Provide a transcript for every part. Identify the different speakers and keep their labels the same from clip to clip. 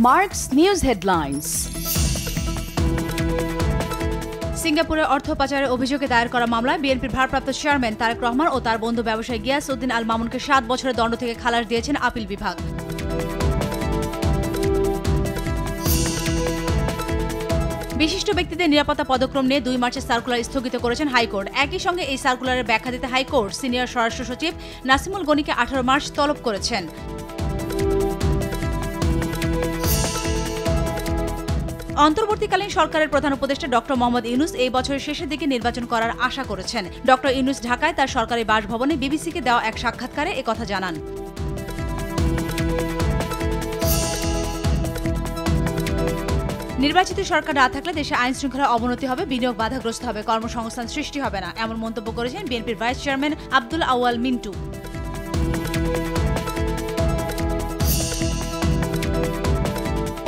Speaker 1: Mark's News Headlines. সিঙ্গাপুরে অর্থ পাচারের অভিযোগে দায়ের করা মামলায় বিএনপির ভারপ্রাপ্ত চেয়ারম্যান তারেক রহমান ও তার বন্ধু ব্যবসায়ী গিয়াস উদ্দিন আল মামুনকে 7 বছরের দণ্ড থেকে খালাস দিয়েছেন আপিল বিভাগ। বিশিষ্ট ব্যক্তিদের নিরাপত্তা পদক্রম নিয়ে 2 মার্চের সার্কুলার স্থগিত করেছেন হাইকোর্ট। একই সঙ্গে এই সার্কুলারের ব্যাখ্যা দিতে হাইকোর্ট সিনিয়র স্বরাষ্ট্র সচিব নাসিমুল গনিকে 18 মার্চ তলব করেছেন। অন্তর্বর্তীকালীন সরকারের প্রধান উপদেষ্টা ডক্টর মোহাম্মদ ইউনূস এই বছরের শেষের দিকে নির্বাচন করার আশা করেছেন। ডক্টর ইউনূস ঢাকায় তার সরকারি বাসভবনে বিবিসিকে দেওয়া এক সাক্ষাৎকারে একথা জানান। নির্বাচিত সরকার না থাকলে দেশে আইন শৃঙ্খলার অবনতি হবে, বিনিয়োগ বাধাগ্রস্ত হবে, কর্মসংস্থান সৃষ্টি হবে না, এমন মন্তব্য করেছেন বিএনপির ভাইস চেয়ারম্যান আব্দুল আউয়াল মিন্টু।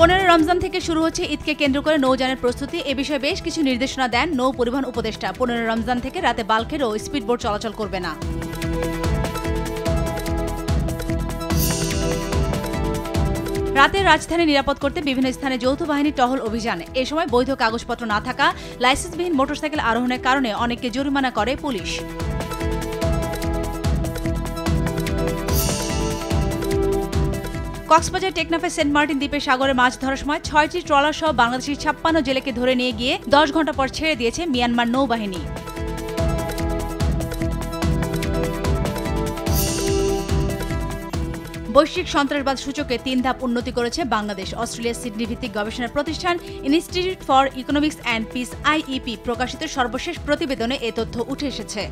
Speaker 1: 15 রমজান থেকে শুরু হচ্ছে ঈদকে কেন্দ্র করে নৌযানের প্রস্তুতি। এ বিষয়ে বেশ কিছু নির্দেশনা দেন নৌ পরিবহন উপদেষ্টা। 15 রমজান থেকে রাতে বাল্কের ও স্পিডবোট চলাচল করবে না। রাতে রাজধানী নিরাপদ করতে বিভিন্ন স্থানে যৌথ বাহিনী টহল অভিযান। এ সময় বৈধ কাগজপত্র না থাকা, লাইসেন্সবিহীন মোটরসাইকেল আরোহণের কারণে অনেককে জরিমানা করে পুলিশ। কক্সবাজার টেকনাফে সেন্ট মার্টিন দ্বীপে সাগরে মাছ ধরার সময় 6টি ট্রলার সহ বাংলাদেশি 56 জেলেকে ধরে নিয়ে গিয়ে 10 ঘণ্টা পর ছেড়ে দিয়েছে মিয়ানমার নৌবাহিনী। বৈশ্বিক সন্ত্রাসবাদ সূচকে 3 ধাপ উন্নতি করেছে বাংলাদেশ। অস্ট্রেলিয়ার সিডনি ভিত্তিক গবেষণা প্রতিষ্ঠান institute for economics and piece IEP প্রকাশিত সর্বশেষ প্রতিবেদনে এ তথ্য উঠে এসেছে।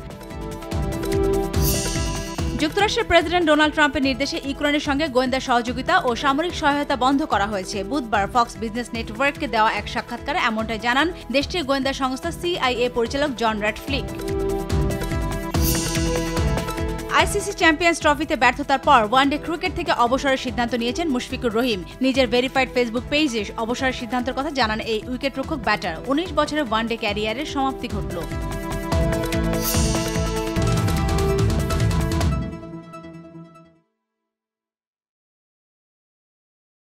Speaker 1: যুক্তরাষ্ট্রের প্রেসিডেন্ট ডোনাল্ড ট্রাম্পের নির্দেশে ইউক্রেনের সঙ্গে গোয়েন্দা সহযোগিতা ও সামরিক সহায়তা বন্ধ করা হয়েছে। বুধবার ফক্স বিজনেস নেটওয়ার্ককে দেওয়া এক সাক্ষাৎকারে এমনটাই জানান দেশটির গোয়েন্দা সংস্থা CIA পরিচালক জন র্যাডফ্লিক। ICC চ্যাম্পিয়ন্স ট্রফিতে ব্যর্থতার পর ওয়ানডে ক্রিকেট থেকে অবসরের সিদ্ধান্ত নিয়েছেন মুশফিকুর রহিম। নিজের ভেরিফাইড ফেসবুক পেজে অবসরের সিদ্ধান্তের কথা জানান এই উইকেটরক্ষক ব্যাটার। 19 বছরের ওয়ানডে ক্যারিয়ারের সমাপ্তি ঘটল।